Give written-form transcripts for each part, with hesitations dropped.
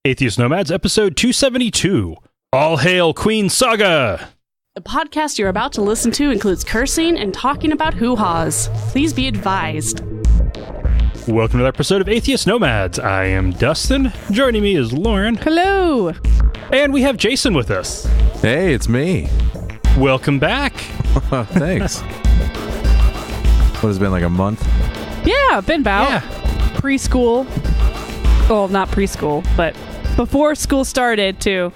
Atheist Nomads, episode 272. All hail Queen Saga! The podcast you're about to listen to includes cursing and talking about hoo-haws. Please be advised. Welcome to the episode of Atheist Nomads. I am Dustin. Joining me is Lauren. Hello. And we have Jason with us. Hey, it's me. Welcome back. Thanks. What has it been, like a month? Yeah, been about preschool. Well, not preschool, but before school started to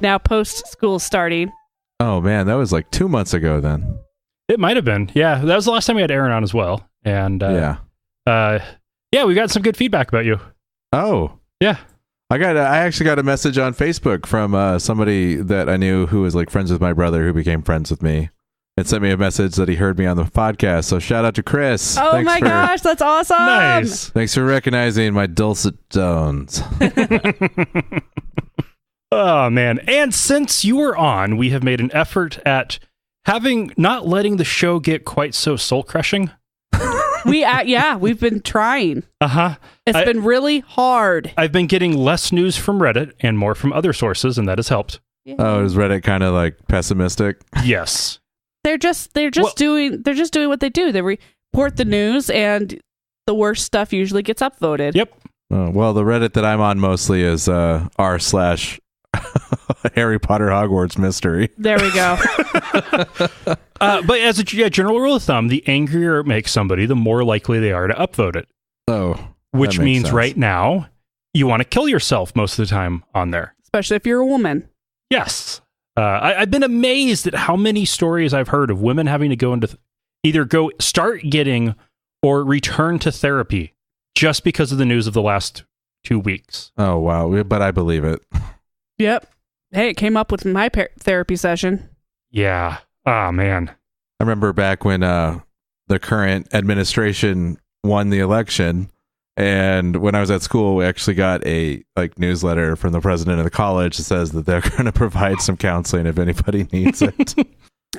now post-school starting. Oh, man, that was like 2 months ago then. It might have been. Yeah, that was the last time we had Aaron on as well. And we got some good feedback about you. Oh. Yeah. I actually got a message on Facebook from somebody that I knew who was like friends with my brother who became friends with me. It sent me a message that he heard me on the podcast. So shout out to Chris. Oh my gosh, that's awesome. Nice. Thanks for recognizing my dulcet tones. Oh, man. And since you were on, we have made an effort at not letting the show get quite so soul-crushing. We've been trying. Uh-huh. It's been really hard. I've been getting less news from Reddit and more from other sources, and that has helped. Yeah. Oh, is Reddit kind of like pessimistic? Yes. They're just doing what they do. They report the news, and the worst stuff usually gets upvoted. Yep. Oh, well, the Reddit that I'm on mostly is r/Harry Potter Hogwarts mystery. There we go. But as a general rule of thumb, the angrier it makes somebody, the more likely they are to upvote it. Oh, which means right now you want to kill yourself most of the time on there, especially if you're a woman. Yes. I've been amazed at how many stories I've heard of women having to go into either start getting or return to therapy just because of the news of the last 2 weeks. Oh, wow. But I believe it. Yep. Hey, it came up with my therapy session. Yeah. Oh, man. I remember back when the current administration won the election, and when I was at school, we actually got a newsletter from the president of the college that says that they're going to provide some counseling if anybody needs it.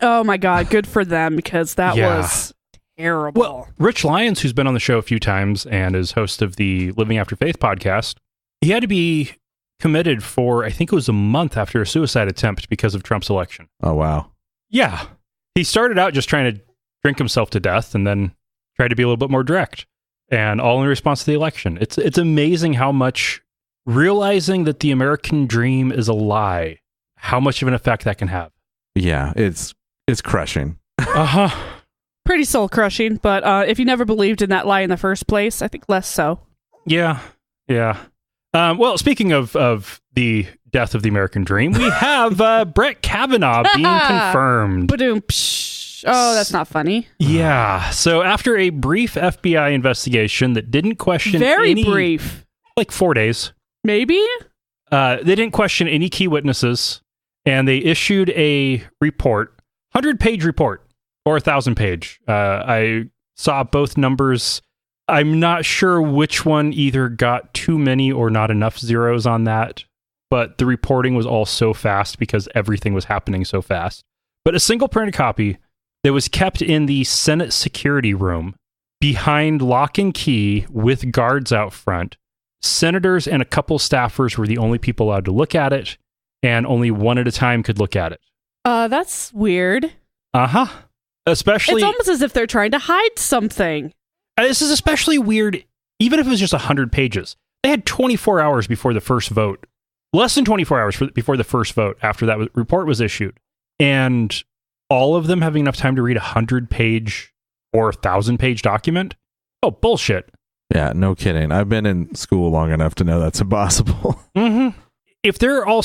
Oh my God, good for them, because that was terrible. Well, Rich Lyons, who's been on the show a few times and is host of the Living After Faith podcast, he had to be committed for, I think it was a month after a suicide attempt because of Trump's election. Oh, wow. Yeah. He started out just trying to drink himself to death and then tried to be a little bit more direct. And all in response to the election. It's amazing how much realizing that the American dream is a lie, how much of an effect that can have. Yeah, it's crushing. Uh-huh. Pretty soul crushing, but if you never believed in that lie in the first place, I think less so. Yeah. Well, speaking of the death of the American dream, we have Brett Kavanaugh being confirmed. Ba-doom. Oh, that's not funny. Yeah. So after a brief FBI investigation that didn't question brief. Like 4 days. Maybe? They didn't question any key witnesses, and they issued a report, 100-page report, or 1,000-page. I saw both numbers. I'm not sure which one either got too many or not enough zeros on that, but the reporting was all so fast because everything was happening so fast. But a single printed copy that was kept in the Senate security room behind lock and key with guards out front. Senators and a couple staffers were the only people allowed to look at it, and only one at a time could look at it. That's weird. Uh-huh. Especially... It's almost as if they're trying to hide something. This is especially weird, even if it was just 100 pages. They had 24 hours before the first vote. Less than 24 hours before the first vote after that report was issued. And all of them having enough time to read a 100-page or 1,000-page document? Oh, bullshit. Yeah, no kidding. I've been in school long enough to know that's impossible. Mm-hmm. If they're all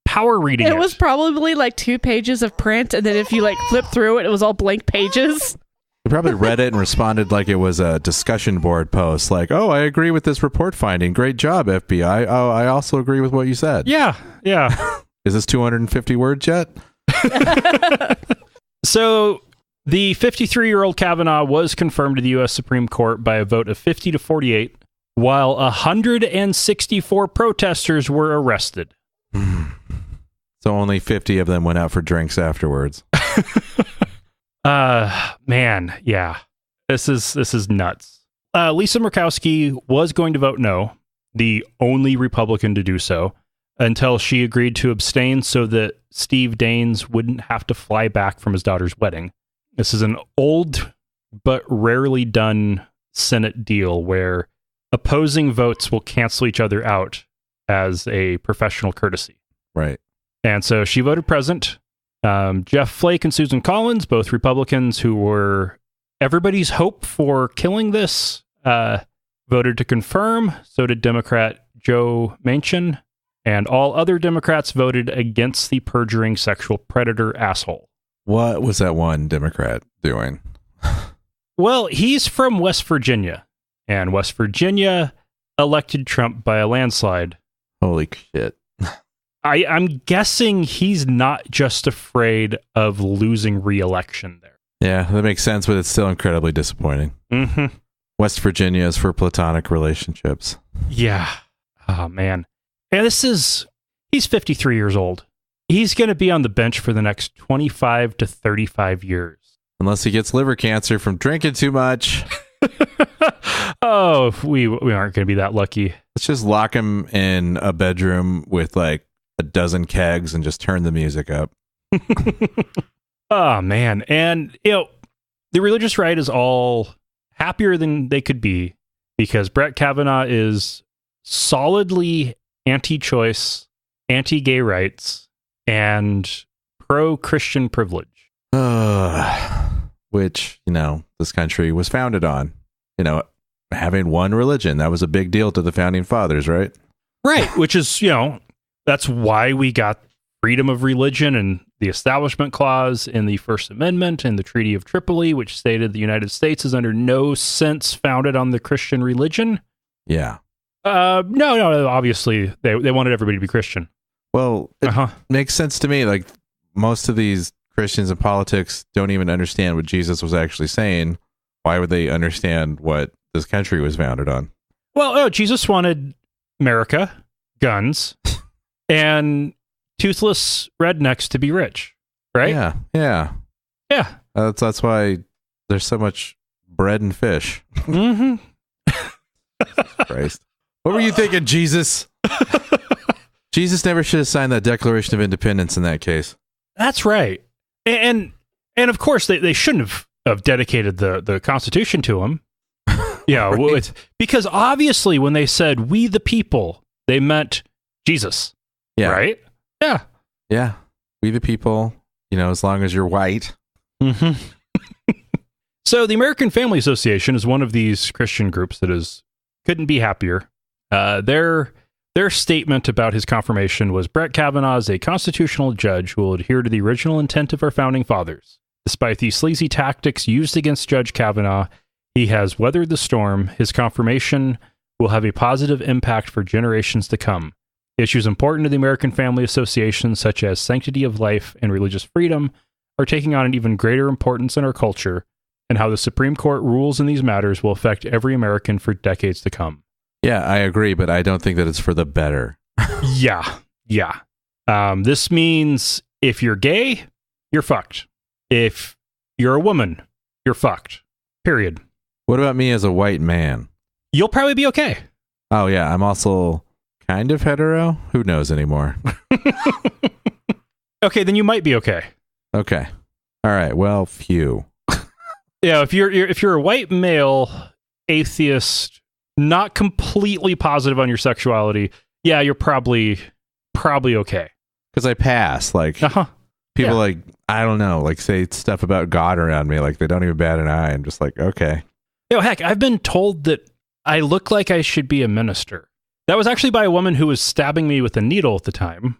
power reading it was probably like 2 pages of print, and then if you flip through it, it was all blank pages. They probably read it and responded like it was a discussion board post, like, oh, I agree with this report finding. Great job, FBI. Oh, I also agree with what you said. Yeah. Is this 250 words yet? So the 53-year-old Kavanaugh was confirmed to the U.S. Supreme Court by a vote of 50 to 48, while 164 protesters were arrested. So only 50 of them went out for drinks afterwards. Man, yeah. This is nuts. Lisa Murkowski was going to vote no, the only Republican to do so, until she agreed to abstain so that Steve Daines wouldn't have to fly back from his daughter's wedding. This is an old but rarely done Senate deal where opposing votes will cancel each other out as a professional courtesy. Right. And so she voted present. Jeff Flake and Susan Collins, both Republicans who were everybody's hope for killing this, voted to confirm. So did Democrat Joe Manchin. And all other Democrats voted against the perjuring sexual predator asshole. What was that one Democrat doing? Well, he's from West Virginia, and West Virginia elected Trump by a landslide. Holy shit. I'm guessing he's not just afraid of losing re-election there. Yeah, that makes sense, but it's still incredibly disappointing. Mm-hmm. West Virginia is for platonic relationships. Yeah. Oh, man. And he's 53 years old. He's going to be on the bench for the next 25 to 35 years. Unless he gets liver cancer from drinking too much. Oh, we aren't going to be that lucky. Let's just lock him in a bedroom with like a dozen kegs and just turn the music up. Oh, man. And, the religious right is all happier than they could be because Brett Kavanaugh is solidly anti-choice, anti-gay rights, and pro-Christian privilege. Which, this country was founded on, having one religion. That was a big deal to the founding fathers, right? Right. Which is, that's why we got freedom of religion and the Establishment Clause in the First Amendment and the Treaty of Tripoli, which stated the United States is under no sense founded on the Christian religion. Yeah. No, obviously they wanted everybody to be Christian. Well, it makes sense to me. Like most of these Christians in politics don't even understand what Jesus was actually saying. Why would they understand what this country was founded on? Well, Jesus wanted America, guns, and toothless rednecks to be rich, right? Yeah. That's why there's so much bread and fish. Mm-hmm. Christ. What were you thinking, Jesus? Jesus never should have signed that Declaration of Independence in that case. That's right. And of course, they shouldn't have dedicated the Constitution to him. Yeah, right. Because obviously when they said, we the people, they meant Jesus. Yeah. Right? Yeah. Yeah. We the people, as long as you're white. Mm-hmm. So the American Family Association is one of these Christian groups that couldn't be happier. Their statement about his confirmation was Brett Kavanaugh is a constitutional judge who will adhere to the original intent of our founding fathers. Despite the sleazy tactics used against Judge Kavanaugh, he has weathered the storm. His confirmation will have a positive impact for generations to come. Issues important to the American Family Association, such as sanctity of life and religious freedom, are taking on an even greater importance in our culture, and how the Supreme Court rules in these matters will affect every American for decades to come. Yeah, I agree, but I don't think that it's for the better. Yeah. This means if you're gay, you're fucked. If you're a woman, you're fucked. Period. What about me as a white man? You'll probably be okay. Oh, yeah, I'm also kind of hetero. Who knows anymore? Okay, then you might be okay. Okay. All right. Well, phew. Yeah, if you're a white male, atheist, not completely positive on your sexuality, yeah, you're probably okay. Because I pass. Like, people I don't know, say stuff about God around me, like they don't even bat an eye. I'm just like, okay. Heck, I've been told that I look like I should be a minister. That was actually by a woman who was stabbing me with a needle at the time.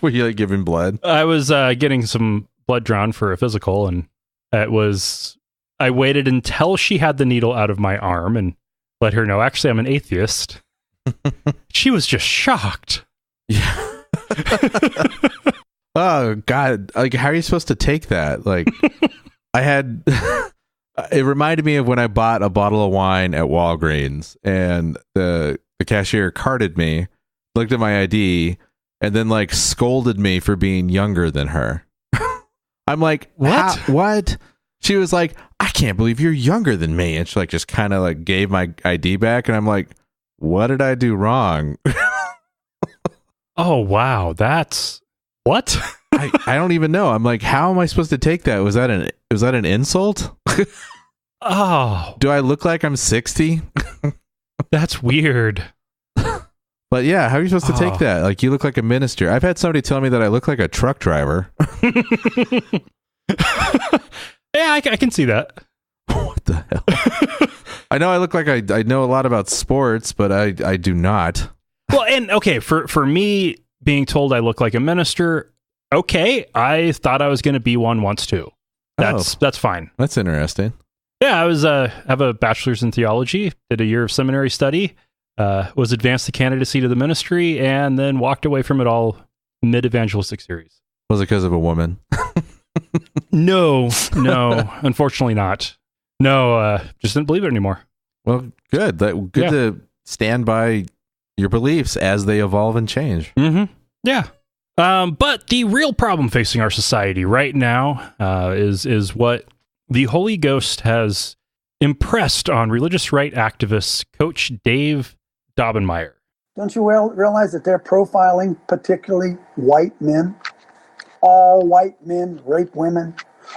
Were you giving blood? I was getting some blood drawn for a physical, and I waited until she had the needle out of my arm and let her know, actually, I'm an atheist. She was just shocked. Yeah. Oh, God. How are you supposed to take that? It reminded me of when I bought a bottle of wine at Walgreens, and the cashier carded me, looked at my ID, and then scolded me for being younger than her. I'm like, what? What? She was like, I can't believe you're younger than me. And she just kind of gave my ID back. And I'm like, what did I do wrong? Oh, wow. That's what? I don't even know. I'm like, how am I supposed to take that? Was that an insult? Oh, do I look like I'm 60? that's weird. But yeah, how are you supposed to take that? Like, you look like a minister. I've had somebody tell me that I look like a truck driver. Yeah, I can see that. What the hell? I know I look like I know a lot about sports, but I do not. Well, and okay, for me being told I look like a minister, okay, I thought I was going to be one once too. That's fine. That's interesting. Yeah, I was have a bachelor's in theology, did a year of seminary study, was advanced to candidacy to the ministry, and then walked away from it all mid-evangelistic series. Was it because of a woman? No, unfortunately not. No, just didn't believe it anymore. Well, good. Good to stand by your beliefs as they evolve and change. Mm-hmm. Yeah. But the real problem facing our society right now is what the Holy Ghost has impressed on religious right activist Coach Dave Daubenmire. Don't you realize that they're profiling particularly white men? All white men rape women.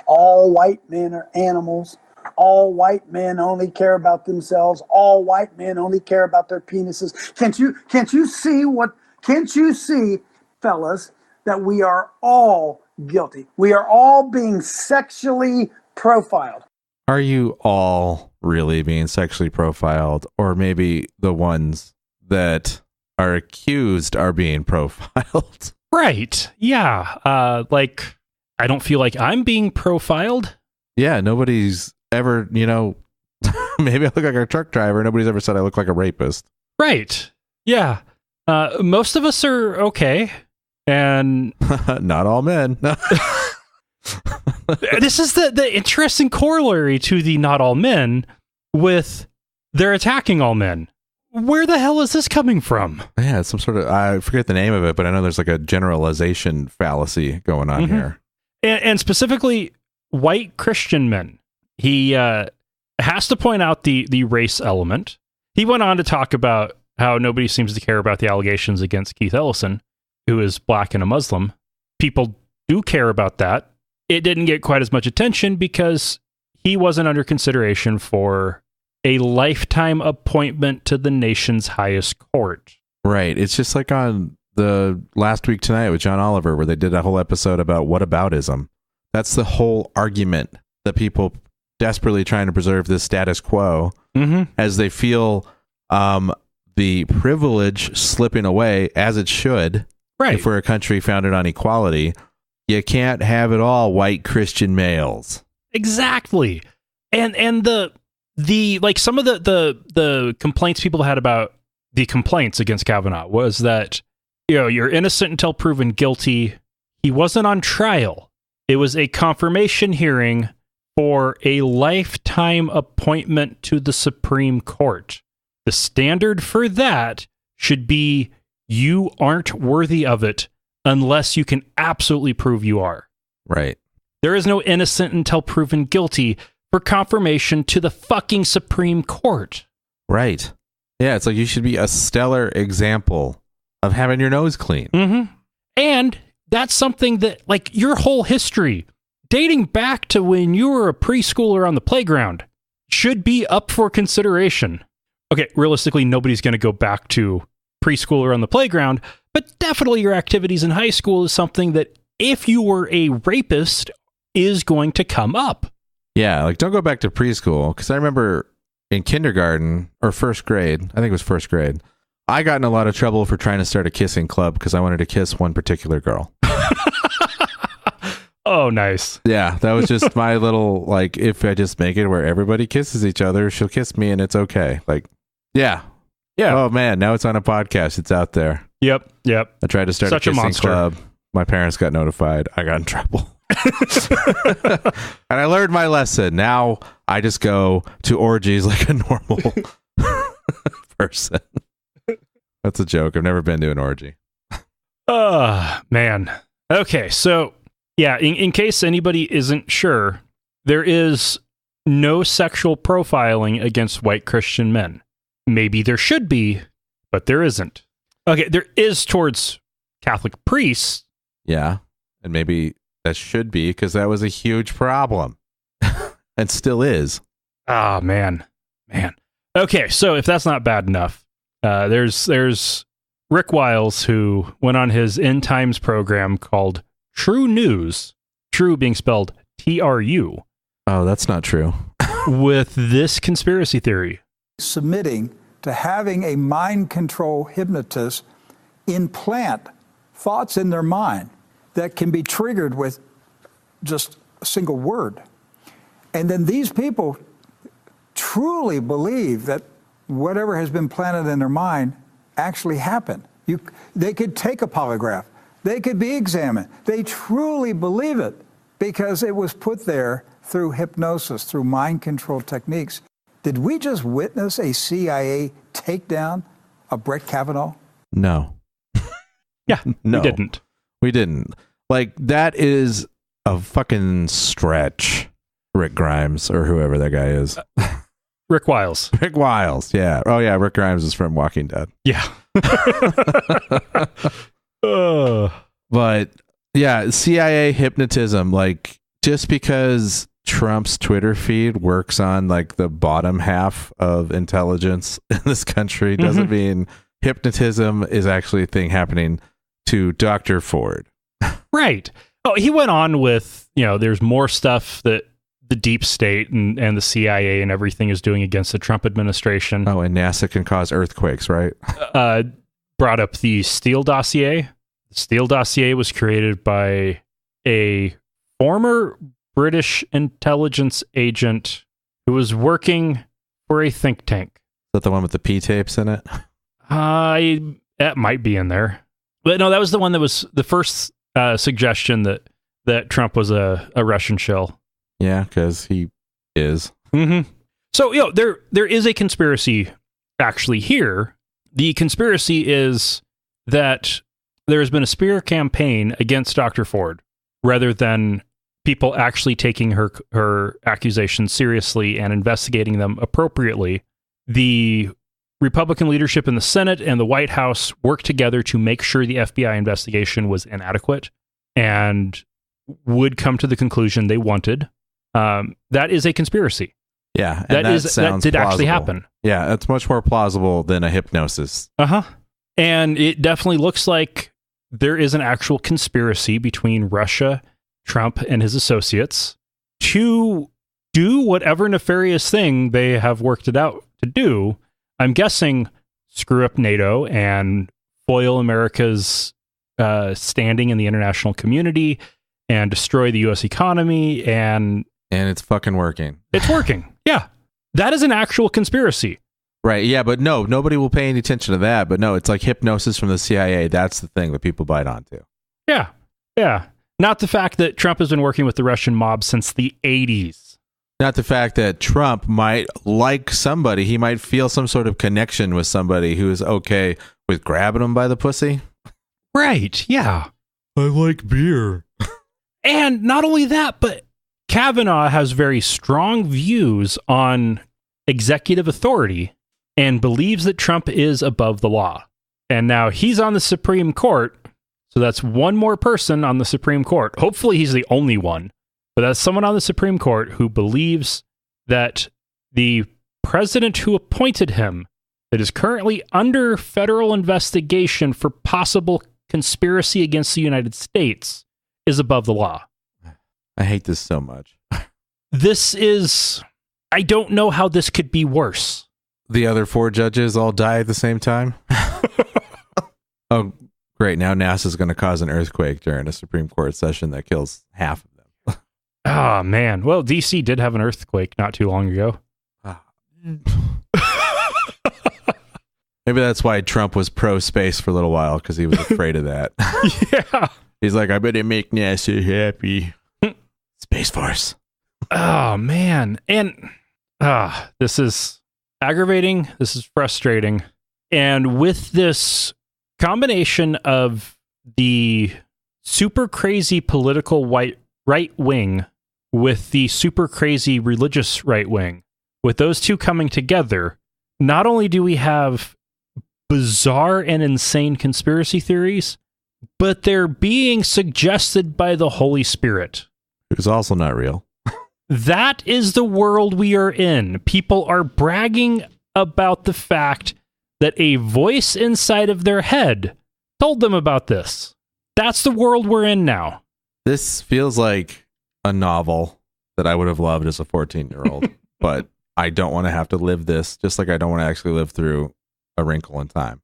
All white men are animals. All white men only care about themselves. All white men only care about their penises. Can't you see, fellas, that we are all guilty? We are all being sexually profiled. Are you all really being sexually profiled, or maybe the ones that are accused are being profiled? Right. Yeah. Like, I don't feel like I'm being profiled. Yeah, nobody's ever, maybe I look like a truck driver. Nobody's ever said I look like a rapist. Right. Yeah. Most of us are okay. And not all men. This is the interesting corollary to the not all men with they're attacking all men. Where the hell is this coming from? Yeah, it's some sort of, I forget the name of it, but I know there's like a generalization fallacy going on here. And specifically, white Christian men. He has to point out the race element. He went on to talk about how nobody seems to care about the allegations against Keith Ellison, who is black and a Muslim. People do care about that. It didn't get quite as much attention because he wasn't under consideration for a lifetime appointment to the nation's highest court. Right. It's just like on the Last Week Tonight with John Oliver, where they did a whole episode about whataboutism. That's the whole argument that people desperately trying to preserve this status quo as they feel the privilege slipping away, as it should. Right. If we're a country founded on equality, you can't have it all white Christian males. Exactly. And the like some of the complaints people had about the complaints against Kavanaugh was that, you're innocent until proven guilty. He wasn't on trial. It was a confirmation hearing for a lifetime appointment to the Supreme Court. The standard for that should be you aren't worthy of it unless you can absolutely prove you are. Right. There is no innocent until proven guilty for confirmation to the fucking Supreme Court. Right. Yeah, it's like you should be a stellar example of having your nose clean. Mm-hmm. And that's something that, like, your whole history, dating back to when you were a preschooler on the playground, should be up for consideration. Okay, realistically, nobody's going to go back to preschooler on the playground, but definitely your activities in high school is something that, if you were a rapist, is going to come up. Yeah, like, don't go back to preschool, because I remember in kindergarten or first grade, I think it was first grade, I got in a lot of trouble for trying to start a kissing club because I wanted to kiss one particular girl. Oh, nice. Yeah, that was just my little, like, if I just make it where everybody kisses each other, she'll kiss me and it's okay. Like, yeah. Oh, man, now it's on a podcast. It's out there. Yep. I tried to start Such a kissing club. My parents got notified. I got in trouble. And I learned my lesson. Now I just go to orgies like a normal person. That's a joke. I've never been to an orgy. Man. Okay, so yeah, in case anybody isn't sure, there is no sexual profiling against white Christian men. Maybe there should be, but there isn't. Okay, there is towards Catholic priests. Yeah, and maybe that should be, because that was a huge problem. And still is. Ah, man. Okay, so if that's not bad enough, there's Rick Wiles, who went on his End Times program called True News, true being spelled TRU. Oh, that's not true. With this conspiracy theory. Submitting to having a mind control hypnotist implant thoughts in their mind that can be triggered with just a single word. And then these people truly believe that whatever has been planted in their mind actually happened. They could take a polygraph. They could be examined. They truly believe it because it was put there through hypnosis, through mind control techniques. Did we just witness a CIA takedown of Brett Kavanaugh? No. Yeah, no. We didn't. Like, that is a fucking stretch. Rick Grimes, or whoever that guy is. Rick Wiles. Rick Wiles, yeah. Oh, yeah, Rick Grimes is from Walking Dead. Yeah. But, yeah, CIA hypnotism, like, just because Trump's Twitter feed works on, like, the bottom half of intelligence in this country doesn't mean hypnotism is actually a thing happening to Dr. Ford. Right. Oh, he went on with, there's more stuff that the deep state and the CIA and everything is doing against the Trump administration. Oh, and NASA can cause earthquakes, right? Brought up the Steel Dossier. The Steel Dossier was created by a former British intelligence agent who was working for a think tank. Is that the one with the P tapes in it? That might be in there. But no, that was the one that was the first suggestion that Trump was a Russian shill. Yeah, because he is. Mm-hmm. So, there is a conspiracy actually here. The conspiracy is that there has been a smear campaign against Dr. Ford rather than people actually taking her accusations seriously and investigating them appropriately. The Republican leadership in the Senate and the White House worked together to make sure the FBI investigation was inadequate and would come to the conclusion they wanted. That is a conspiracy. Yeah, and that did actually happen. Yeah, that's much more plausible than a hypnosis. And it definitely looks like there is an actual conspiracy between Russia, Trump, and his associates to do whatever nefarious thing they have worked it out to do. I'm guessing screw up NATO and foil America's standing in the international community and destroy the U.S. economy. And it's fucking working. It's working. Yeah. That is an actual conspiracy. Right. Yeah. But no, nobody will pay any attention to that. But no, it's like hypnosis from the CIA. That's the thing that people bite onto. Yeah. Yeah. Not the fact that Trump has been working with the Russian mob since the 80s. Not the fact that Trump might like somebody. He might feel some sort of connection with somebody who is okay with grabbing him by the pussy. Right. Yeah. I like beer. And not only that, but Kavanaugh has very strong views on executive authority and believes that Trump is above the law. And now he's on the Supreme Court. So that's one more person on the Supreme Court. Hopefully he's the only one. But that's someone on the Supreme Court who believes that the president who appointed him, that is currently under federal investigation for possible conspiracy against the United States, is above the law. I hate this so much. I don't know how this could be worse. The other 4 judges all die at the same time? Oh, great. Now NASA's going to cause an earthquake during a Supreme Court session that kills half of them. Oh, man. Well, DC did have an earthquake not too long ago. Maybe that's why Trump was pro-space for a little while, because he was afraid of that. Yeah. He's like, I better make NASA happy. Space Force. Oh, man. And this is aggravating. This is frustrating. And with this combination of the super crazy political right wing with the super crazy religious right wing, with those two coming together, not only do we have bizarre and insane conspiracy theories, but they're being suggested by the Holy Spirit. It was also not real. That is the world we are in. People are bragging about the fact that a voice inside of their head told them about this. That's the world we're in now. This feels like a novel that I would have loved as a 14-year-old, but I don't want to have to live this, just like I don't want to actually live through A Wrinkle in Time.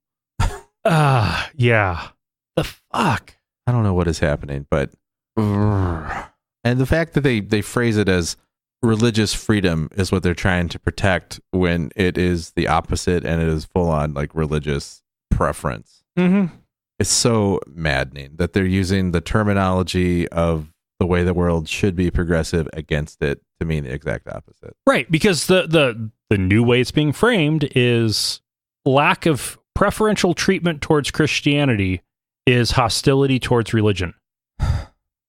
Yeah. The fuck? I don't know what is happening, but... And the fact that they phrase it as religious freedom is what they're trying to protect when it is the opposite and it is full-on like religious preference. Mm-hmm. It's so maddening that they're using the terminology of the way the world should be progressive against it to mean the exact opposite. Right, because the new way it's being framed is lack of preferential treatment towards Christianity is hostility towards religion.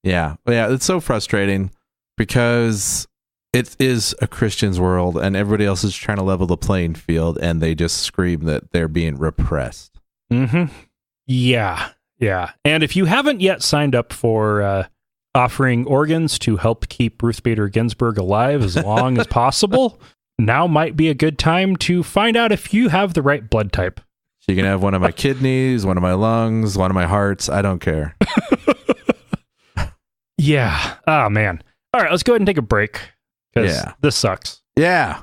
Yeah, it's so frustrating because it is a Christian's world and everybody else is trying to level the playing field and they just scream that they're being repressed. Mm-hmm. Yeah. And if you haven't yet signed up for offering organs to help keep Ruth Bader Ginsburg alive as long as possible, now might be a good time to find out if you have the right blood type. You can have one of my kidneys, one of my lungs, one of my hearts. I don't care. Yeah. Oh, man. All right, let's go ahead and take a break because this sucks. Yeah.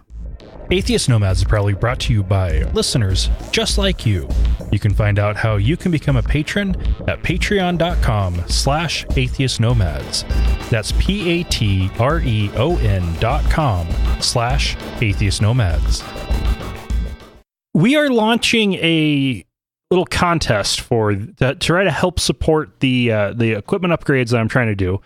Atheist Nomads is proudly brought to you by listeners just like you. You can find out how you can become a patron at patreon.com/atheistnomads. That's patreon.com/atheistnomads. We are launching a little contest to try to help support the equipment upgrades that I'm trying to do.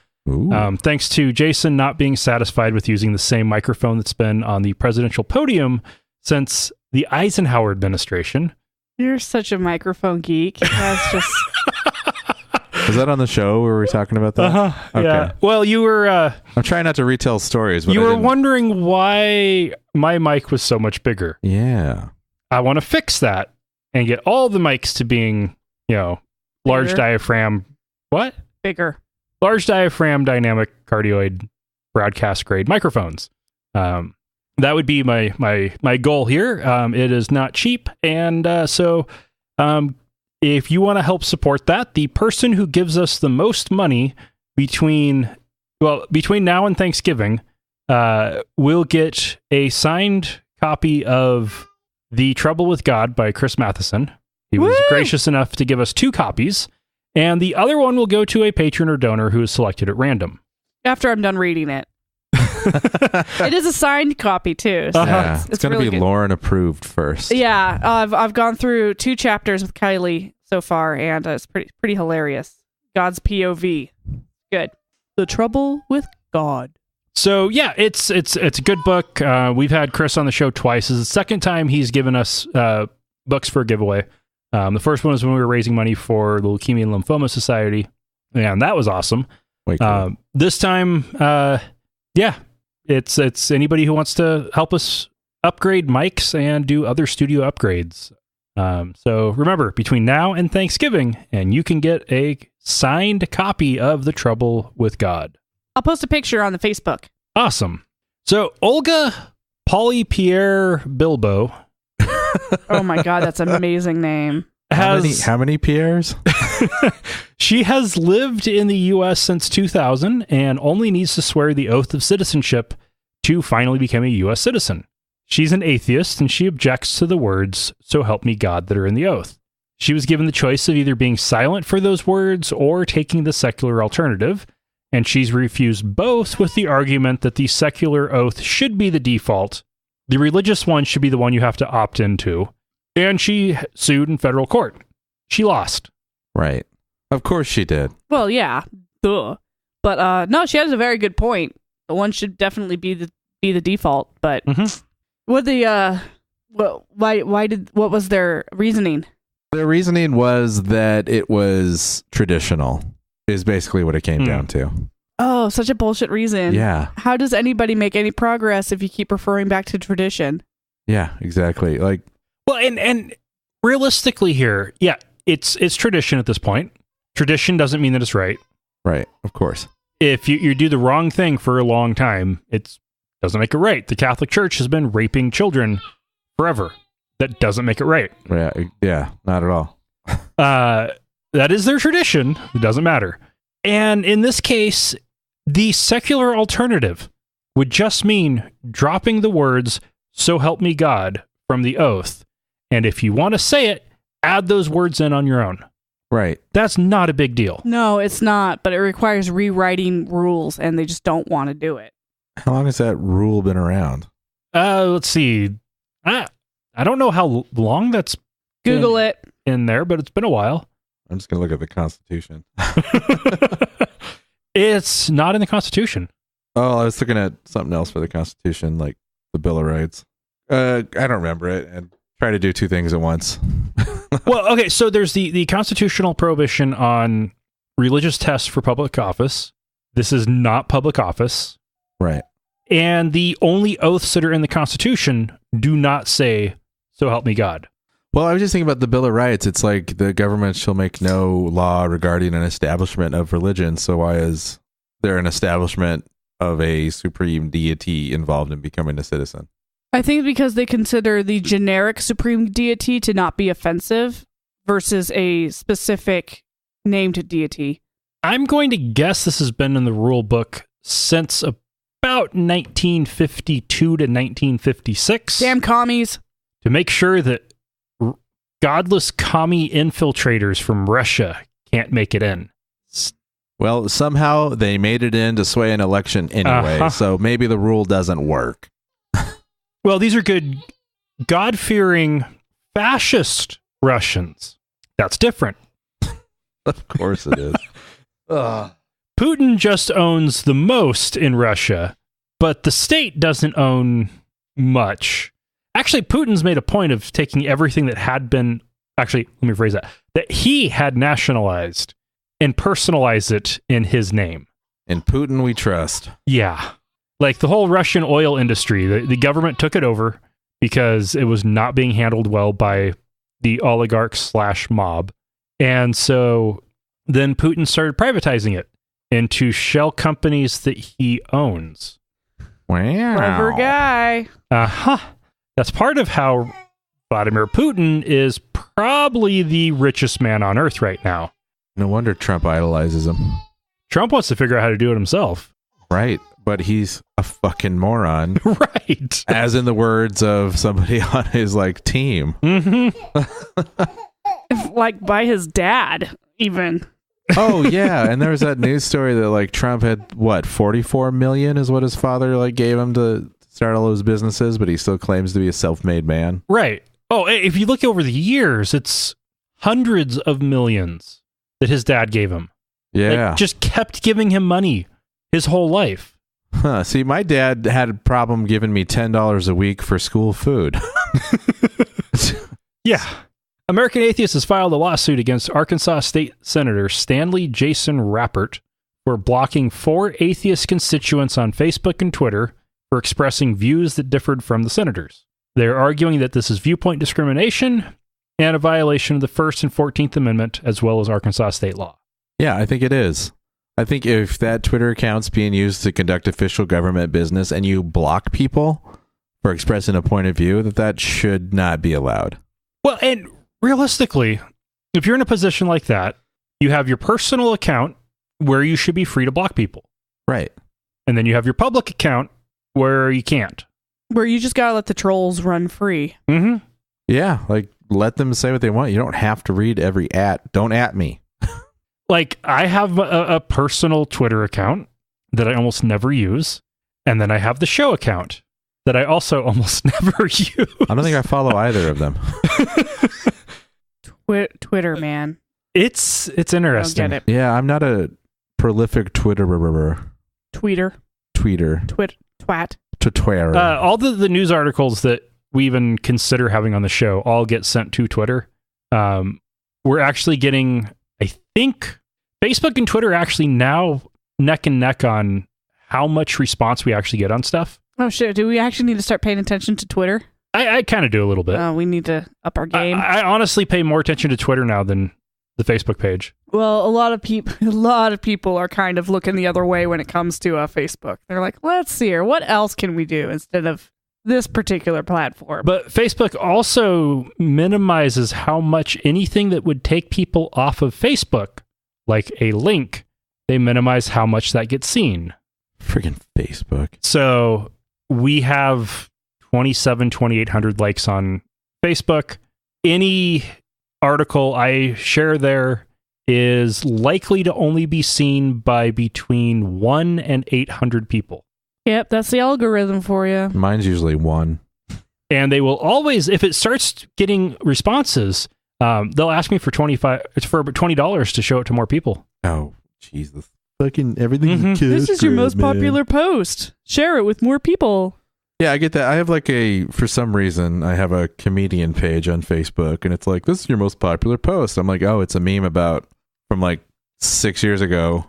Thanks to Jason not being satisfied with using the same microphone that's been on the presidential podium since the Eisenhower administration. You're such a microphone geek. That's just... Was that on the show where we were talking about that? Uh-huh. Okay. Yeah. Well, you were... I'm trying not to retell stories. But you were wondering why my mic was so much bigger. Yeah. I want to fix that and get all the mics to being, large Bigger. diaphragm... What? Bigger. Large diaphragm dynamic cardioid broadcast grade microphones. That would be my goal here. It is not cheap. And so if you want to help support that, the person who gives us the most money between now and Thanksgiving will get a signed copy of The Trouble with God by Chris Matheson. He was gracious enough to give us 2 copies. And the other one will go to a patron or donor who is selected at random. After I'm done reading it. It is a signed copy, too. So it's going to really be good. Lauren approved first. Yeah, I've gone through 2 chapters with Kylie so far, and it's pretty hilarious. God's POV. Good. The Trouble with God. So, yeah, it's a good book. We've had Chris on the show twice. This is the second time he's given us books for a giveaway. The first one was when we were raising money for the Leukemia and Lymphoma Society, and that was awesome. Cool. This time, it's anybody who wants to help us upgrade mics and do other studio upgrades. So remember, between now and Thanksgiving, and you can get a signed copy of The Trouble with God. I'll post a picture on the Facebook. Awesome. So Olga Polly-Pierre Bilbo. Oh my God, that's an amazing name. How many Pierres? She has lived in the U.S. since 2000 and only needs to swear the Oath of Citizenship to finally become a U.S. citizen. She's an atheist and she objects to the words, "So help me God," that are in the oath. She was given the choice of either being silent for those words or taking the secular alternative, and she's refused both with the argument that the secular oath should be the default. The religious one should be the one you have to opt into. And she sued in federal court. She lost. Right. Of course she did. Well, yeah. Duh. But no, she has a very good point. The one should definitely be the default. But what was their reasoning? Their reasoning was that it was traditional, is basically what it came down to. Oh, such a bullshit reason. Yeah. How does anybody make any progress if you keep referring back to tradition? Yeah, exactly. Like, well, and realistically here, yeah, it's tradition at this point. Tradition doesn't mean that it's right. Right, of course. If you do the wrong thing for a long time, it doesn't make it right. The Catholic Church has been raping children forever. That doesn't make it right. Yeah, not at all. That is their tradition. It doesn't matter. And in this case, the secular alternative would just mean dropping the words, "So help me God," from the oath. And if you want to say it, add those words in on your own. Right. That's not a big deal. No, it's not, but it requires rewriting rules, and they just don't want to do it. How long has that rule been around? Let's see. I don't know how long that's Google it in there, but it's been a while. I'm just going to look at the Constitution. It's not in the Constitution. Oh, I was looking at something else for the Constitution, like the Bill of Rights. I don't remember it, and try to do two things at once. Well, okay, so there's the constitutional prohibition on religious tests for public office. This is not public office. Right. And the only oaths that are in the Constitution do not say, "So help me God." Well, I was just thinking about the Bill of Rights. It's like the government shall make no law regarding an establishment of religion. So why is there an establishment of a supreme deity involved in becoming a citizen? I think because they consider the generic supreme deity to not be offensive versus a specific named deity. I'm going to guess this has been in the rule book since about 1952 to 1956. Damn commies. To make sure that godless commie infiltrators from Russia can't make it in. Well, somehow they made it in to sway an election anyway, so maybe the rule doesn't work. Well, these are good, God-fearing, fascist Russians. That's different. Of course it is. Putin just owns the most in Russia, but the state doesn't own much. Actually, Putin's made a point of taking everything that had been... Actually, let me phrase that he had nationalized and personalize it in his name. In Putin we trust. Yeah. Like the whole Russian oil industry, the government took it over because it was not being handled well by the oligarchs / mob. And so then Putin started privatizing it into shell companies that he owns. Wow. Clever guy. That's part of how Vladimir Putin is probably the richest man on earth right now. No wonder Trump idolizes him. Trump wants to figure out how to do it himself. Right. But he's a fucking moron. Right. As in the words of somebody on his team. Mm-hmm. Like by his dad, even. Oh, yeah. And there was that news story that Trump had, 44 million is what his father gave him to start all those businesses, but he still claims to be a self-made man. Right. Oh, if you look over the years, it's hundreds of millions that his dad gave him. Yeah. Just kept giving him money his whole life. Huh. See, my dad had a problem giving me $10 a week for school food. Yeah. American Atheist has filed a lawsuit against Arkansas State Senator Stanley Jason Rappert for blocking 4 atheist constituents on Facebook and Twitter for expressing views that differed from the senators. They're arguing that this is viewpoint discrimination and a violation of the First and 14th Amendment, as well as Arkansas state law. Yeah, I think it is. I think if that Twitter account's being used to conduct official government business and you block people for expressing a point of view, that should not be allowed. Well, and realistically, if you're in a position like that, you have your personal account where you should be free to block people. Right. And then you have your public account where you can't. Where you just gotta let the trolls run free. Mm-hmm. Yeah, let them say what they want. You don't have to read every Don't at me. I have a personal Twitter account that I almost never use. And then I have the show account that I also almost never use. I don't think I follow either of them. Twitter, man. It's interesting. I don't get it. Yeah, I'm not a prolific Twitterer. Tweeter. Twat. To Twitter. All the news articles that we even consider having on the show all get sent to Twitter. We're actually getting, I think, Facebook and Twitter are actually now neck and neck on how much response we actually get on stuff. Oh shit, do we actually need to start paying attention to Twitter? I kind of do a little bit. We need to up our game. I honestly pay more attention to Twitter now than the Facebook page. Well, a lot of people are kind of looking the other way when it comes to Facebook. They're like, let's see here, what else can we do instead of this particular platform? But Facebook also minimizes how much anything that would take people off of Facebook, like a link, they minimize how much that gets seen. Friggin' Facebook. So we have 2,800 likes on Facebook. Any article I share there is likely to only be seen by between 1 and 800 people. Yep, that's the algorithm for you. Mine's usually 1. And they will always, if it starts getting responses, they'll ask me for $20 to show it to more people. Oh, Jesus. Fucking everything. This is your most popular post. Share it with more people. Yeah, I get that. I have for some reason, I have a comedian page on Facebook, and it's like, this is your most popular post. I'm like, oh, it's a meme from 6 years ago.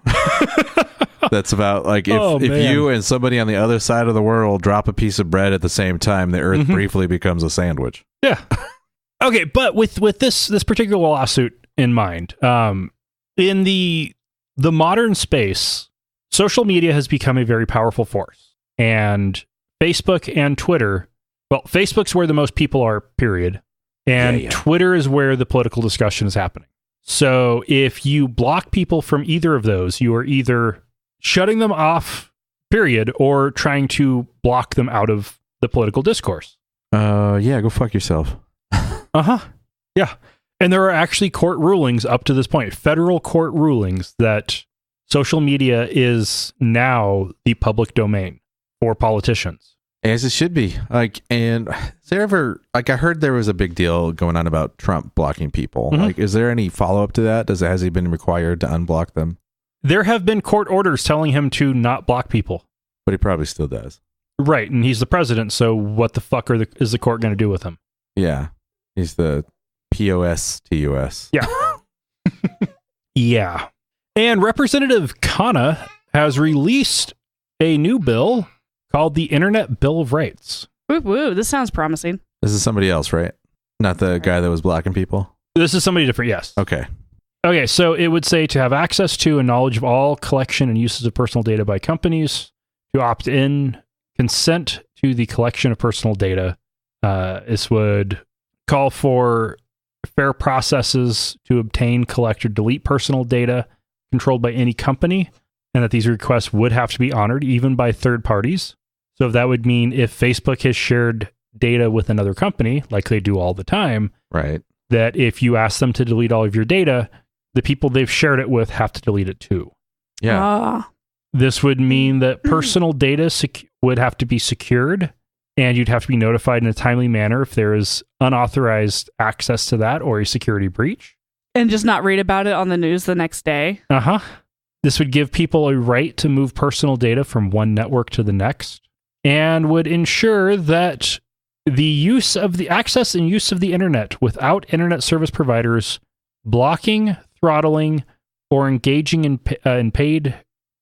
That's about if you and somebody on the other side of the world drop a piece of bread at the same time, the earth briefly becomes a sandwich. Yeah. Okay, but with this particular lawsuit in mind, in the modern space, social media has become a very powerful force. And Facebook and Twitter, well, Facebook's where the most people are, period. And Twitter is where the political discussion is happening. So if you block people from either of those, you are either shutting them off, period, or trying to block them out of the political discourse. Yeah, go fuck yourself. Yeah. And there are actually court rulings up to this point, federal court rulings, that social media is now the public domain for politicians. As it should be. And is there ever, I heard there was a big deal going on about Trump blocking people. Is there any follow-up to that? Has he been required to unblock them? There have been court orders telling him to not block people. But he probably still does. Right, and he's the president, so what the fuck is the court going to do with him? Yeah, he's the POS. Yeah. Yeah. And Representative Kavanaugh has released a new bill called the Internet Bill of Rights. Woo, this sounds promising. This is somebody else, right? Not the guy that was blocking people? This is somebody different, yes. Okay, so it would say to have access to and knowledge of all collection and uses of personal data by companies, to opt in, consent to the collection of personal data. This would call for fair processes to obtain, collect, or delete personal data controlled by any company, and that these requests would have to be honored even by third parties. So that would mean if Facebook has shared data with another company, like they do all the time, right? That if you ask them to delete all of your data, the people they've shared it with have to delete it too. Yeah. This would mean that personal data would have to be secured, and you'd have to be notified in a timely manner if there is unauthorized access to that or a security breach. And just not read about it on the news the next day. This would give people a right to move personal data from one network to the next, and would ensure that the use of the access and use of the internet without internet service providers blocking, throttling, or engaging in paid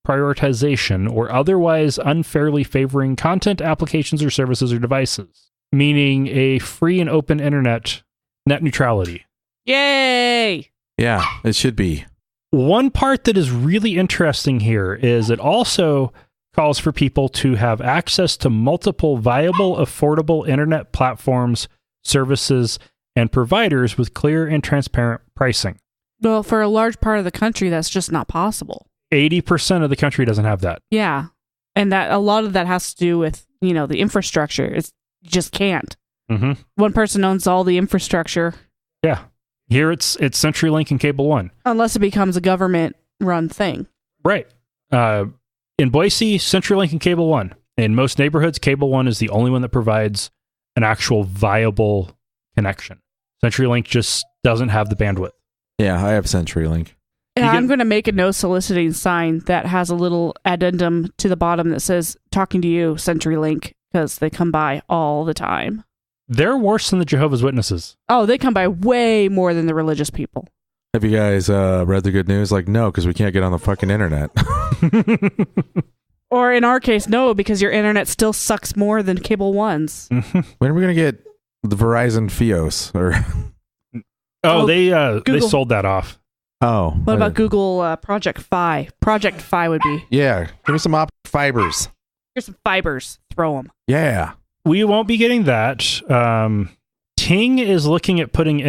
prioritization or otherwise unfairly favoring content, applications, or services or devices, meaning a free and open internet, net neutrality. Yay! Yeah, it should be. One part that is really interesting here is it also calls for people to have access to multiple viable, affordable internet platforms, services, and providers with clear and transparent pricing. Well, for a large part of the country, that's just not possible. 80% of the country doesn't have that. Yeah. And that a lot of that has to do with, the infrastructure. You just can't. Mm-hmm. One person owns all the infrastructure. Yeah. Here it's CenturyLink and Cable One. Unless it becomes a government-run thing. Right. In Boise, CenturyLink and Cable One. In most neighborhoods, Cable One is the only one that provides an actual viable connection. CenturyLink just doesn't have the bandwidth. Yeah, I have CenturyLink. And I'm going to make a no soliciting sign that has a little addendum to the bottom that says, talking to you, CenturyLink, because they come by all the time. They're worse than the Jehovah's Witnesses. Oh, they come by way more than the religious people. Have you guys read the good news? No, because we can't get on the fucking internet. Or in our case, no, because your internet still sucks more than Cable One's. When are we going to get The Verizon Fios, or they sold that off. oh, What about Google Project Fi? Project Fi would be. Yeah, give me some optic fibers. Here's some fibers. Throw them. Yeah, We won't be getting that. Ting is looking at putting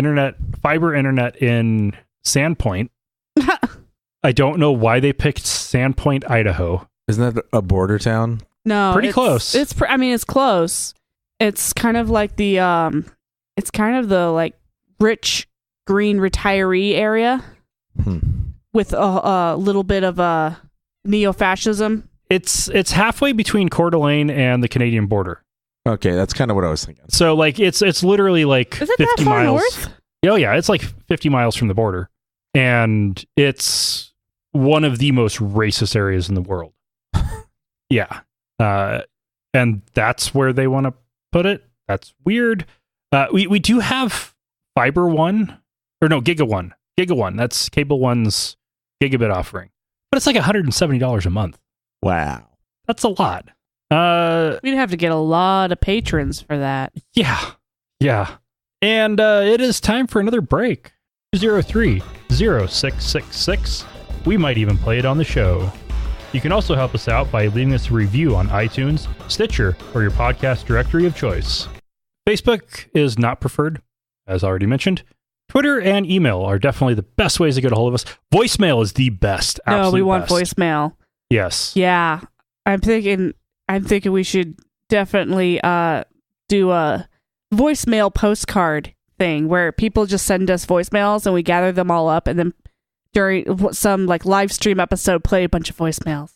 fiber internet in Sandpoint. I don't know why they picked Sandpoint, Idaho. isn't that a border town? No, Pretty close. It's it's close. It's kind of like the like rich green retiree area with a little bit of neo-fascism. It's halfway between Coeur d'Alene and the Canadian border. Okay, that's kind of what I was thinking. So like it's literally like Is it 50 that far miles. north? Oh yeah, it's like 50 miles from the border. And it's one of the most racist areas in the world. Yeah. And that's where they want to put it. That's weird. We do have Fiber One, or no, Giga One. Giga One. That's Cable One's gigabit offering. But it's like $170 a month. Wow. That's a lot. We'd have to get a lot of patrons for that. Yeah. Yeah. And it is time for another break. 203-0666. We might even play it on the show. You can also help us out by leaving us a review on iTunes, Stitcher, or your podcast directory of choice. Facebook is not preferred, as already mentioned. Twitter and email are definitely the best ways to get a hold of us. Voicemail is the best. No, we want best. voicemail. Yes. Yeah. I'm thinking we should definitely do a voicemail postcard thing where people just send us voicemails and we gather them all up, and then during some like live stream episode play a bunch of voicemails.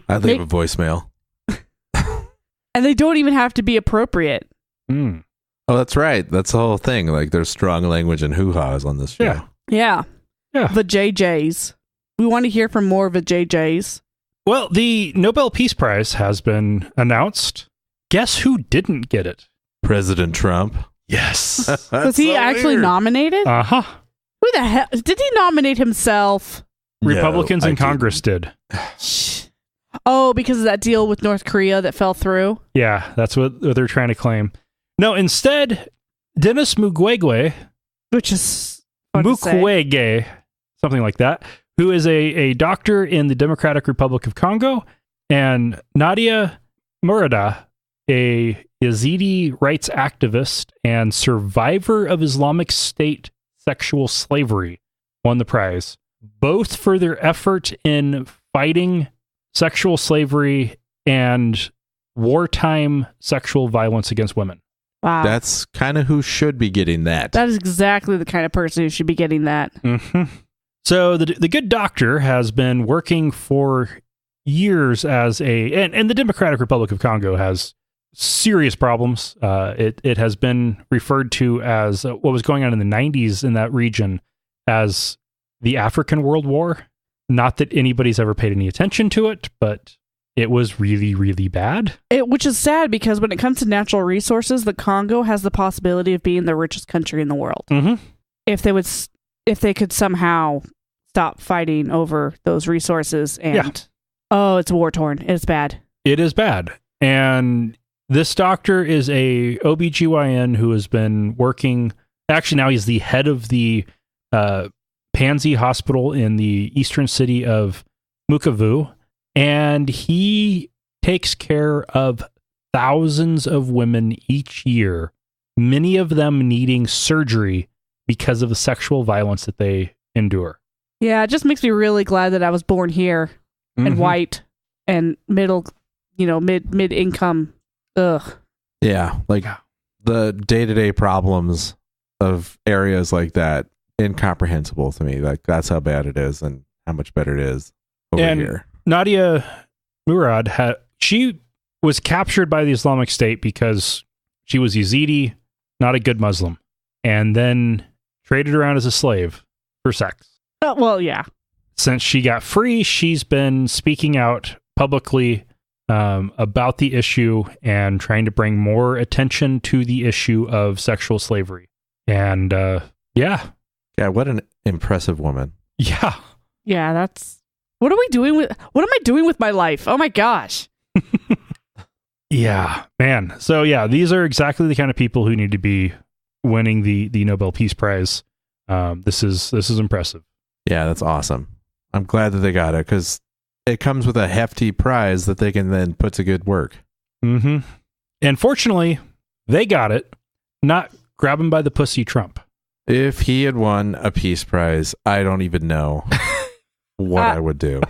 I'd leave a voicemail. And they don't even have to be appropriate. Mm. Oh, that's right. That's the whole thing. Like, there's strong language and hoo-haws on this show. Yeah. Yeah. Yeah. The JJs. We want to hear from more of the JJs. Well, the Nobel Peace Prize has been announced. Guess who didn't get it? President Trump. Yes. Was he actually nominated? Uh-huh. Who the hell? Did he nominate himself? Republicans No, in I Congress did. Oh, because of that deal with North Korea that fell through? Yeah, that's what they're trying to claim. No, instead, Dennis Mukwege, Which is fun to say. Mukwege, something like that, who is a doctor in the Democratic Republic of Congo, and Nadia Murad, a Yazidi rights activist and survivor of Islamic State sexual slavery, won the prize, both for their effort in fighting sexual slavery and wartime sexual violence against women. Wow. That's kind of who should be getting that. That is exactly the kind of person who should be getting that. Mm-hmm. So the good doctor has been working for years as and the Democratic Republic of Congo has serious problems. It has been referred to as what was going on in the 90s in that region as the African World War. Not that anybody's ever paid any attention to it, but it was really, really bad. Which is sad because when it comes to natural resources, the Congo has the possibility of being the richest country in the world. Mm-hmm. If they could somehow stop fighting over those resources and it's war torn. It's bad. It is bad. And this doctor is a OBGYN who has been working, actually now he's the head of the Pansy Hospital in the eastern city of Bukavu, and he takes care of thousands of women each year, many of them needing surgery because of the sexual violence that they endure. Yeah, it just makes me really glad that I was born here and white and mid-income. Ugh. Yeah, like the day-to-day problems of areas like that, incomprehensible to me. Like, that's how bad it is and how much better it is over here. Nadia Murad, she was captured by the Islamic State because she was Yazidi, not a good Muslim, and then traded around as a slave for sex. Well, yeah. Since she got free, she's been speaking out publicly about the issue and trying to bring more attention to the issue of sexual slavery. And yeah, what an impressive woman. Yeah. Yeah, that's... What am I doing with my life? Oh my gosh. Yeah, man. So yeah, these are exactly the kind of people who need to be winning the Nobel Peace Prize. This is impressive. Yeah, that's awesome. I'm glad that they got it because it comes with a hefty prize that they can then put to good work. Mm-hmm. And fortunately, they got it. Not grab him by the pussy, Trump. If he had won a peace prize, I don't even know what I would do.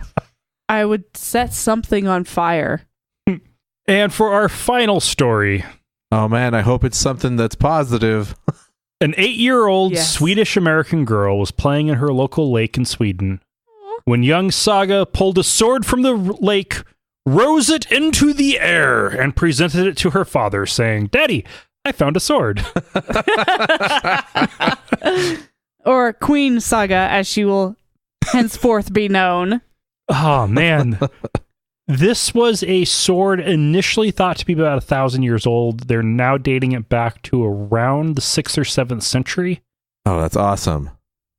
I would set something on fire. And for our final story. Oh man, I hope it's something that's positive. An 8-year-old Yes. Swedish-American girl was playing in her local lake in Sweden when young Saga pulled a sword from the lake, rose it into the air, and presented it to her father, saying, "Daddy, I found a sword." Or Queen Saga, as she will henceforth be known. Oh, man. This was a sword initially thought to be about 1,000 years old. They're now dating it back to around the 6th or 7th century. Oh, that's awesome.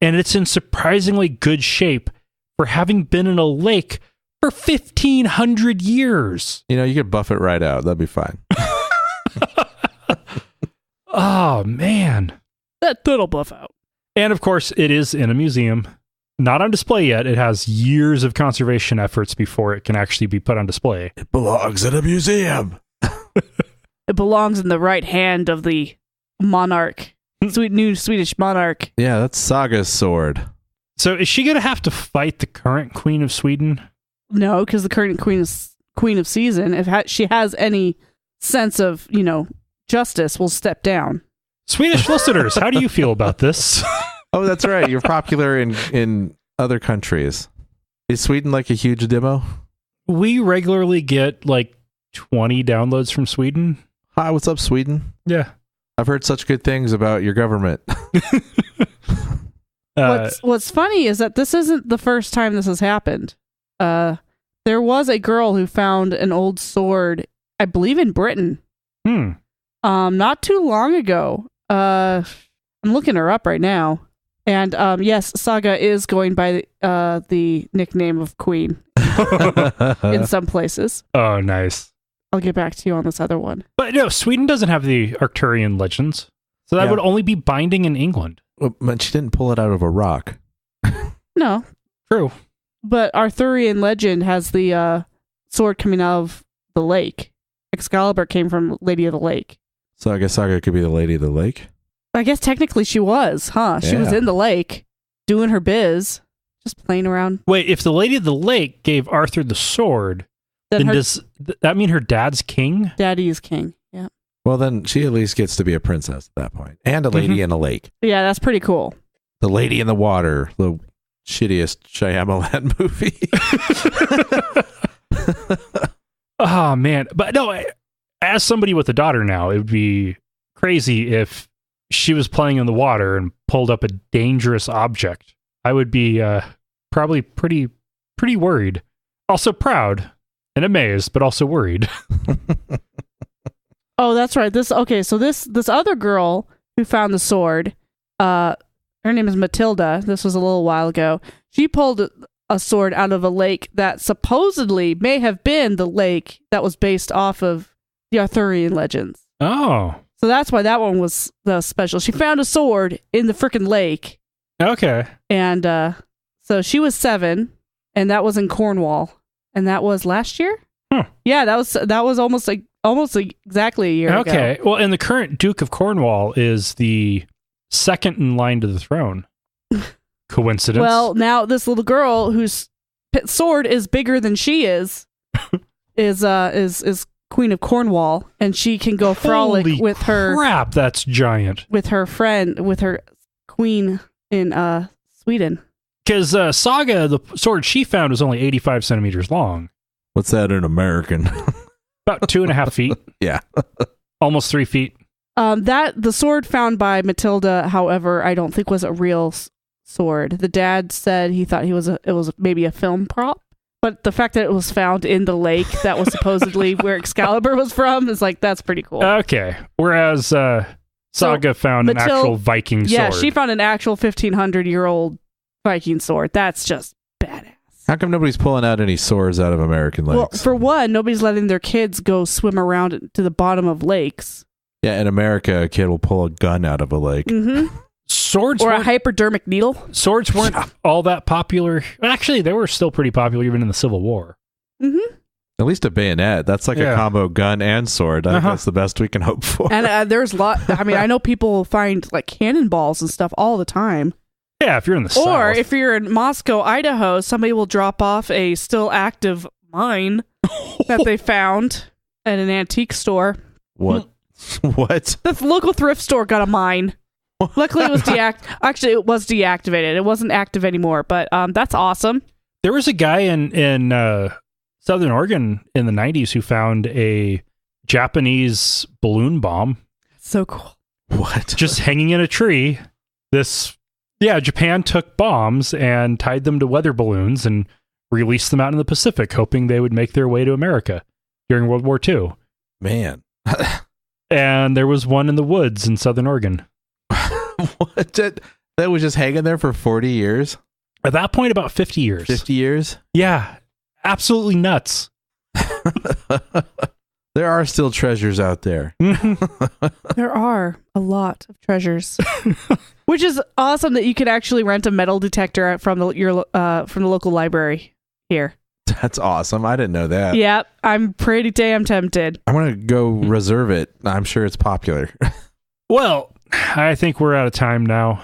And it's in surprisingly good shape for having been in a lake for 1,500 years. You know, you could buff it right out. That'd be fine. Oh, man. That'll buff out. And of course, it is in a museum. Not on display yet. It has years of conservation efforts before it can actually be put on display. It belongs in a museum. It belongs in the right hand of the monarch, new Swedish monarch. Yeah, that's Saga's sword. So is she going to have to fight the current Queen of Sweden? No, because the current queen of season, if she has any sense of, justice, will step down. Swedish listeners, how do you feel about this? Oh, that's right. You're popular in other countries. Is Sweden like a huge demo? We regularly get like 20 downloads from Sweden. Hi, what's up, Sweden? Yeah. I've heard such good things about your government. What's funny is that this isn't the first time this has happened. There was a girl who found an old sword, I believe in Britain. Not too long ago. I'm looking her up right now. And yes, Saga is going by the nickname of Queen in some places. Oh, nice. I'll get back to you on this other one. But no, Sweden doesn't have the Arcturian legends. So that would only be binding in England. But she didn't pull it out of a rock. No. True. But Arthurian legend has the sword coming out of the lake. Excalibur came from Lady of the Lake. So I guess Saga could be the Lady of the Lake? I guess technically she was, huh? She was in the lake doing her biz, just playing around. Wait, if the Lady of the Lake gave Arthur the sword, then does that mean her dad's king? Daddy is king, yeah. Well, then she at least gets to be a princess at that point. And a lady in a lake. Yeah, that's pretty cool. The Lady in the Water, the shittiest Shyamalan movie. Oh, man. But no, as somebody with a daughter now, it would be crazy if she was playing in the water and pulled up a dangerous object. I would be probably pretty worried. Also proud and amazed, but also worried. Oh, that's right. This other girl who found the sword, her name is Matilda. This was a little while ago. She pulled a sword out of a lake that supposedly may have been the lake that was based off of the Arthurian legends. Oh. So that's why that one was the special. She found a sword in the frickin' lake. Okay. And so she was 7, and that was in Cornwall. And that was last year? Huh. Yeah, that was almost exactly a year ago. Okay. Well, and the current Duke of Cornwall is the second in line to the throne. Coincidence? Well, now this little girl whose sword is bigger than she is Queen of Cornwall, and she can go frolic with her. Crap, that's giant. With her friend, with her queen in Sweden. Because Saga, the sword she found was only 85 centimeters long. What's that in American? About 2.5 feet. Yeah. Almost 3 feet. The sword found by Matilda, however, I don't think was a real sword. The dad said he thought it was maybe a film prop. But the fact that it was found in the lake that was supposedly where Excalibur was from is like, that's pretty cool. Okay. Whereas Saga found an actual Viking sword. Yeah, she found an actual 1,500-year-old Viking sword. That's just badass. How come nobody's pulling out any swords out of American lakes? Well, for one, nobody's letting their kids go swim around to the bottom of lakes. Yeah, in America, a kid will pull a gun out of a lake. Mm-hmm. Swords Or a weren't- hypodermic needle. Swords weren't all that popular. Actually, they were still pretty popular even in the Civil War. Mm-hmm. At least a bayonet. That's like a combo gun and sword. I think that's the best we can hope for. And there's a lot. I mean, I know people find like cannonballs and stuff all the time. Yeah, if you're in the South. Or if you're in Moscow, Idaho, somebody will drop off a still active mine that they found at an antique store. What? What? The local thrift store got a mine. Luckily, it was Actually, it was deactivated. It wasn't active anymore, but that's awesome. There was a guy in Southern Oregon in the 90s who found a Japanese balloon bomb. So cool. What? Just hanging in a tree. Japan took bombs and tied them to weather balloons and released them out in the Pacific, hoping they would make their way to America during World War II. Man. And there was one in the woods in Southern Oregon. What? That was just hanging there for 40 years? At that point, about 50 years. 50 years? Yeah. Absolutely nuts. There are still treasures out there. There are a lot of treasures, which is awesome that you can actually rent a metal detector from the local library here. That's awesome. I didn't know that. Yep, I'm pretty damn tempted. I'm going to go reserve it. I'm sure it's popular. Well, I think we're out of time now.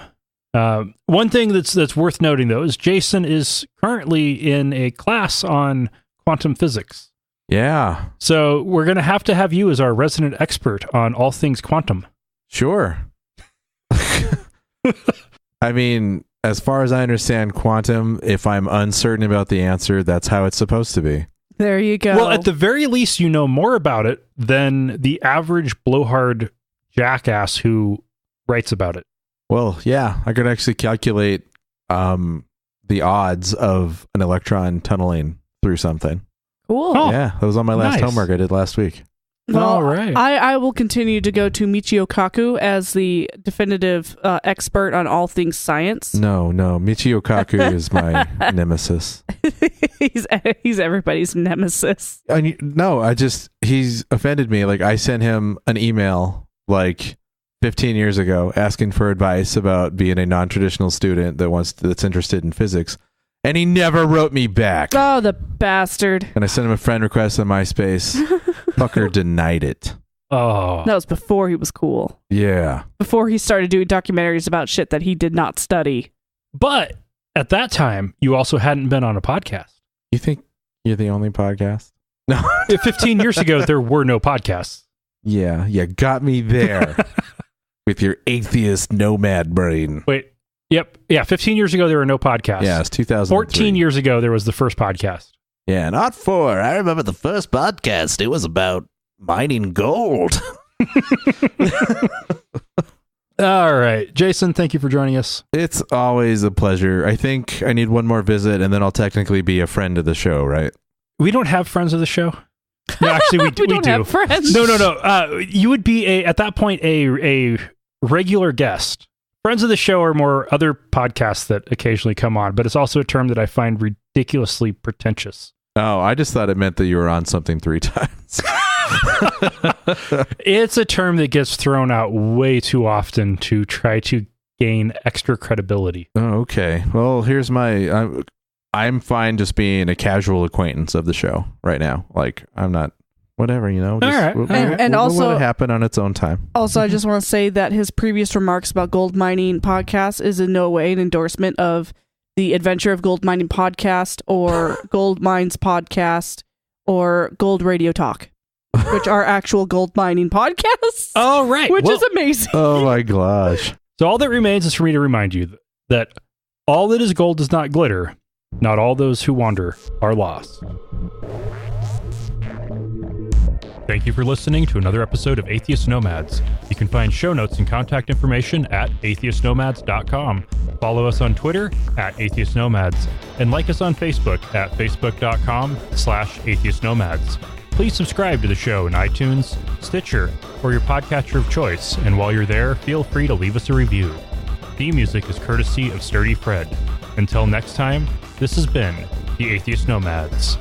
One thing that's worth noting, though, is Jason is currently in a class on quantum physics. Yeah. So we're going to have you as our resident expert on all things quantum. Sure. I mean, as far as I understand quantum, if I'm uncertain about the answer, that's how it's supposed to be. There you go. Well, at the very least, you know more about it than the average blowhard jackass who writes about it. Well, yeah, I could actually calculate the odds of an electron tunneling through something. Cool. Oh, Yeah, that was on my last nice. homework I did last week. Well, all right. I will continue to go to Michio Kaku as the definitive expert on all things science. No, Michio Kaku is my nemesis. He's everybody's nemesis. He's offended me. Like, I sent him an email like 15 years ago asking for advice about being a non-traditional student that's interested in physics, and he never wrote me back. Oh, the bastard. And I sent him a friend request on MySpace. Fucker denied it. Oh. That was before he was cool. Yeah. Before he started doing documentaries about shit that he did not study. But at that time, you also hadn't been on a podcast. You think you're the only podcast? No. 15 years ago, there were no podcasts. Yeah, you got me there with your atheist nomad brain. Wait. Yep. Yeah. 15 years ago, there were no podcasts. Yeah, it's 2003. 14 years ago, there was the first podcast. Yeah, not 4. I remember the first podcast. It was about mining gold. All right. Jason, thank you for joining us. It's always a pleasure. I think I need one more visit, and then I'll technically be a friend of the show, right? We don't have friends of the show. No, actually, we don't do. have friends. No. You would be at that point a regular guest. Friends of the show are more other podcasts that occasionally come on, but it's also a term that I find ridiculously pretentious. Oh, I just thought it meant that you were on something 3 times. It's a term that gets thrown out way too often to try to gain extra credibility. Oh, okay. Well, here's I'm fine just being a casual acquaintance of the show right now. Like, I'm not, whatever, Just, all right. And also, we'll let it happen on its own time. Also, I just want to say that his previous remarks about gold mining podcast is in no way an endorsement of the Adventure of Gold Mining podcast or Gold Mines podcast or Gold Radio Talk, which are actual gold mining podcasts. All right. Which is amazing. Oh my gosh. So all that remains is for me to remind you that all that is gold does not glitter. Not all those who wander are lost. Thank you for listening to another episode of Atheist Nomads. You can find show notes and contact information at atheistnomads.com. Follow us on Twitter at Atheist Nomads and like us on Facebook at facebook.com/atheistnomads. Please subscribe to the show in iTunes, Stitcher, or your podcatcher of choice. And while you're there, feel free to leave us a review. Theme music is courtesy of Sturdy Fred. Until next time, this has been the Atheist Nomads.